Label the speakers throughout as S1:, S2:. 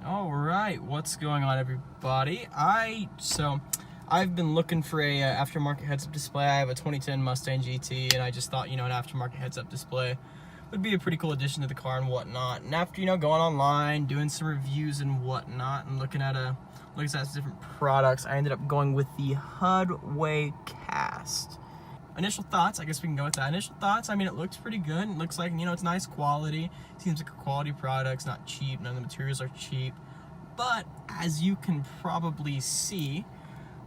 S1: All right, what's going on, everybody? I've been looking for a aftermarket heads-up display. I have a 2010 Mustang GT, and I just thought, an aftermarket heads-up display would be a pretty cool addition to the car and whatnot. And after, going online, doing some reviews and whatnot, and looking at some different products, I ended up going with the Hudway Cast. Initial thoughts, I guess we can go with that. Initial thoughts, it looks pretty good. It looks like, it's nice quality. Seems like a quality product. It's not cheap. None of the materials are cheap. But as you can probably see,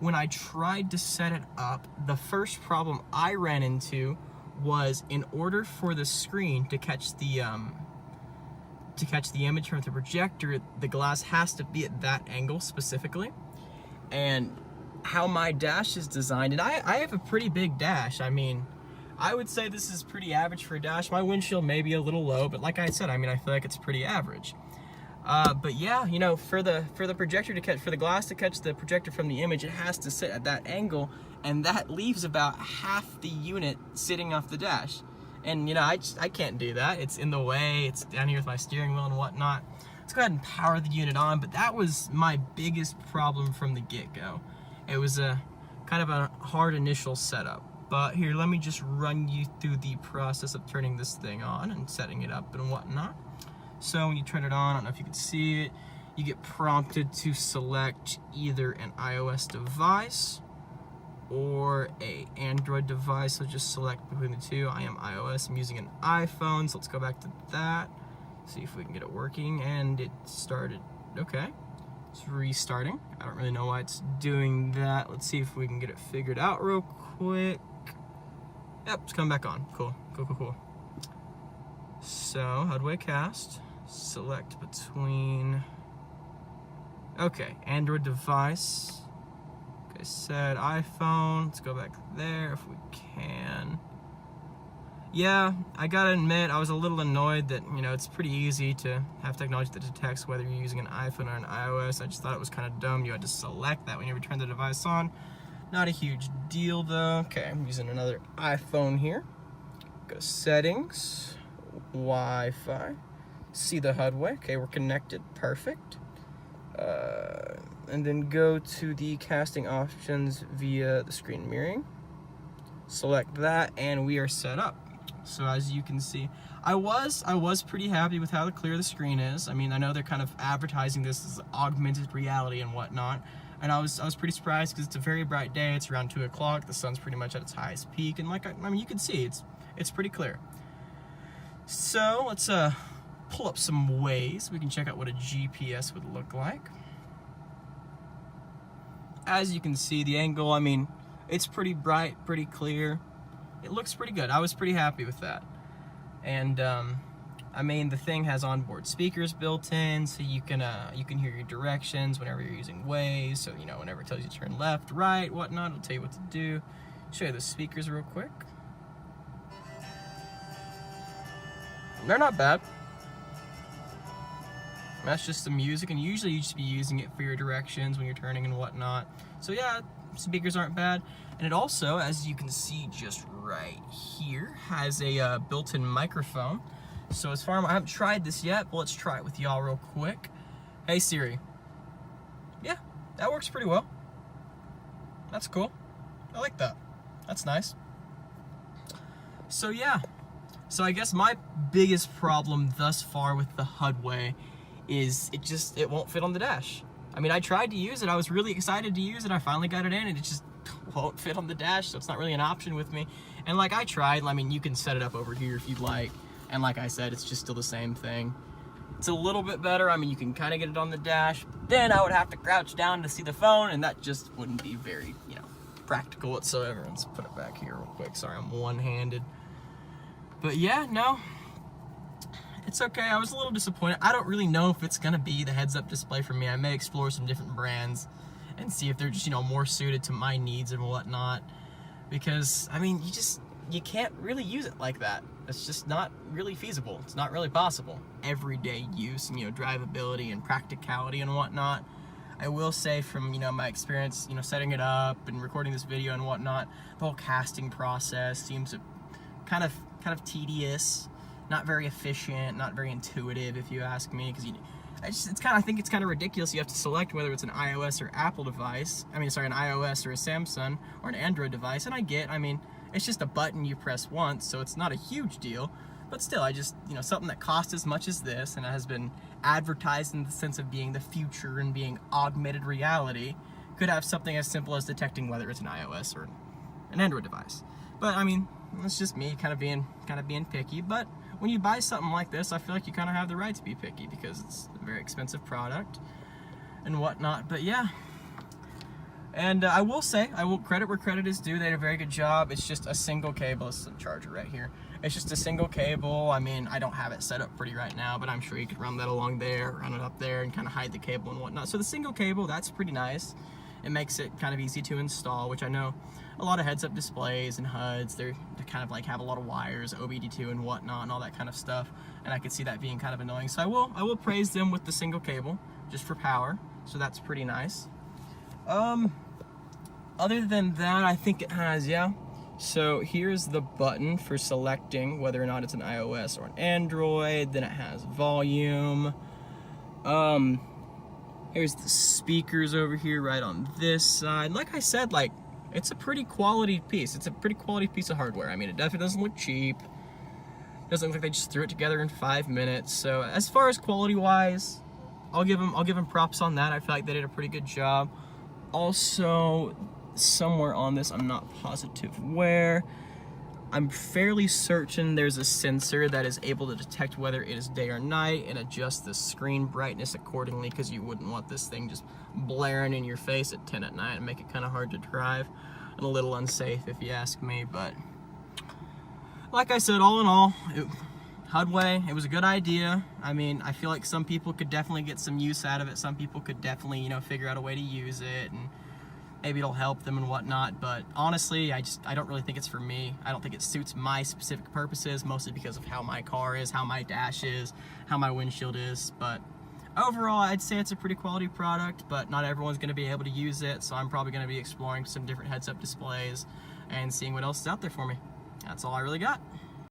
S1: when I tried to set it up, the first problem I ran into was in order for the screen to catch the image from the projector, the glass has to be at that angle specifically. And how my dash is designed, and I have a pretty big dash. I would say this is pretty average for a dash. My windshield may be a little low, but like I said, I feel like it's pretty average. But yeah, for the projector to catch, for the glass to catch the projector from the image, it has to sit at that angle, and that leaves about half the unit sitting off the dash. And I can't do that. It's in the way. It's down here with my steering wheel and whatnot. Let's go ahead and power the unit on. But that was my biggest problem from the get-go. It was a kind of a hard initial setup. But here, let me just run you through the process of turning this thing on and setting it up and whatnot. So when you turn it on, I don't know if you can see it, you get prompted to select either an iOS device or a Android device. So just select between the two. I am iOS, I'm using an iPhone, so let's go back to that. See if we can get it working, and it started. Okay, it's restarting. I don't really know why it's doing that. Let's see if we can get it figured out real quick. Yep, it's coming back on. Cool. So, Hudway Cast, select between, okay, Android device. Okay, set iPhone. Let's go back there if we can. Yeah, I gotta admit, I was a little annoyed that, it's pretty easy to have technology that detects whether you're using an iPhone or an iOS. I just thought it was kind of dumb. You had to select that when you turn the device on. Not a huge deal though. Okay, I'm using another iPhone here. Go settings, Wi-Fi, see the Hudway. Okay, we're connected, perfect. And then go to the casting options via the screen mirroring. Select that, and we are set up. So as you can see, I was pretty happy with how clear the screen is. I know they're kind of advertising this as augmented reality and whatnot, and I was pretty surprised because it's a very bright day. It's around 2 o'clock. The sun's pretty much at its highest peak, and you can see it's pretty clear. So let's pull up some ways we can check out what a GPS would look like. As you can see, the angle, it's pretty bright, pretty clear. It looks pretty good. I was pretty happy with that. And the thing has onboard speakers built in, so you can hear your directions whenever you're using Waze. So whenever it tells you to turn left, right, whatnot, it'll tell you what to do. Show you the speakers real quick. They're not bad. That's just the music, and usually you just be using it for your directions when you're turning and whatnot. So yeah, speakers aren't bad. And it also, as you can see just right here, has a built-in microphone. So as far as I haven't tried this yet, but let's try it with y'all real quick. Hey Siri. Yeah, that works pretty well. That's cool. I like that. That's nice. So yeah. So I guess my biggest problem thus far with the Hudway is it won't fit on the dash. I tried to use it. I was really excited to use it. I finally got it in, and it just won't fit on the dash, so it's not really an option with me. And like I tried, you can set it up over here if you'd like. And like I said, it's just still the same thing. It's a little bit better. You can kind of get it on the dash. Then I would have to crouch down to see the phone, and that just wouldn't be very, practical whatsoever. Let's put it back here real quick. Sorry, I'm one-handed. But yeah, no, it's okay. I was a little disappointed. I don't really know if it's gonna be the heads-up display for me. I may explore some different brands and see if they're just, more suited to my needs and whatnot. Because, you can't really use it like that. It's just not really feasible. It's not really possible. Everyday use and, drivability and practicality and whatnot. I will say from, my experience, setting it up and recording this video and whatnot, the whole casting process seems kind of tedious, not very efficient, not very intuitive, if you ask me, because I think it's kind of ridiculous. You have to select whether it's an iOS or Apple device. I mean, sorry, an iOS or a Samsung or an Android device. And I mean, it's just a button you press once, so it's not a huge deal. But still, something that costs as much as this and has been advertised in the sense of being the future and being augmented reality could have something as simple as detecting whether it's an iOS or an Android device. But I mean, it's just me kind of being picky. But when you buy something like this, I feel like you kind of have the right to be picky because it's a very expensive product and whatnot. But yeah, and I will credit where credit is due. They did a very good job. It's just a single cable. This is a charger right here. It's just a single cable. I mean, I don't have it set up pretty right now, but I'm sure you could run that along there, run it up there, and kind of hide the cable and whatnot. So the single cable, that's pretty nice. It makes it kind of easy to install, which I know a lot of heads-up displays and HUDs, they kind of like have a lot of wires, OBD2 and whatnot, and all that kind of stuff. And I could see that being kind of annoying. So I will praise them with the single cable, just for power. So that's pretty nice. Other than that, I think it has, so here's the button for selecting whether or not it's an iOS or an Android. Then it has volume. Here's the speakers over here right on this side. Like I said, like, it's a pretty quality piece. It's a pretty quality piece of hardware. I mean, it definitely doesn't look cheap. It doesn't look like they just threw it together in 5 minutes. So as far as quality-wise, I'll give them props on that. I feel like they did a pretty good job. Also, somewhere on this, I'm not positive where, I'm fairly certain there's a sensor that is able to detect whether it is day or night and adjust the screen brightness accordingly, because you wouldn't want this thing just blaring in your face at 10 at night and make it kind of hard to drive and a little unsafe if you ask me. But like I said, all in all, Hudway, it was a good idea. I mean, I feel like some people could definitely get some use out of it. Some people could definitely, figure out a way to use it, and maybe it'll help them and whatnot. But honestly, I don't really think it's for me. I don't think it suits my specific purposes, mostly because of how my car is, how my dash is, how my windshield is. But overall, I'd say it's a pretty quality product, but not everyone's going to be able to use it. So I'm probably going to be exploring some different heads-up displays and seeing what else is out there for me. That's all I really got.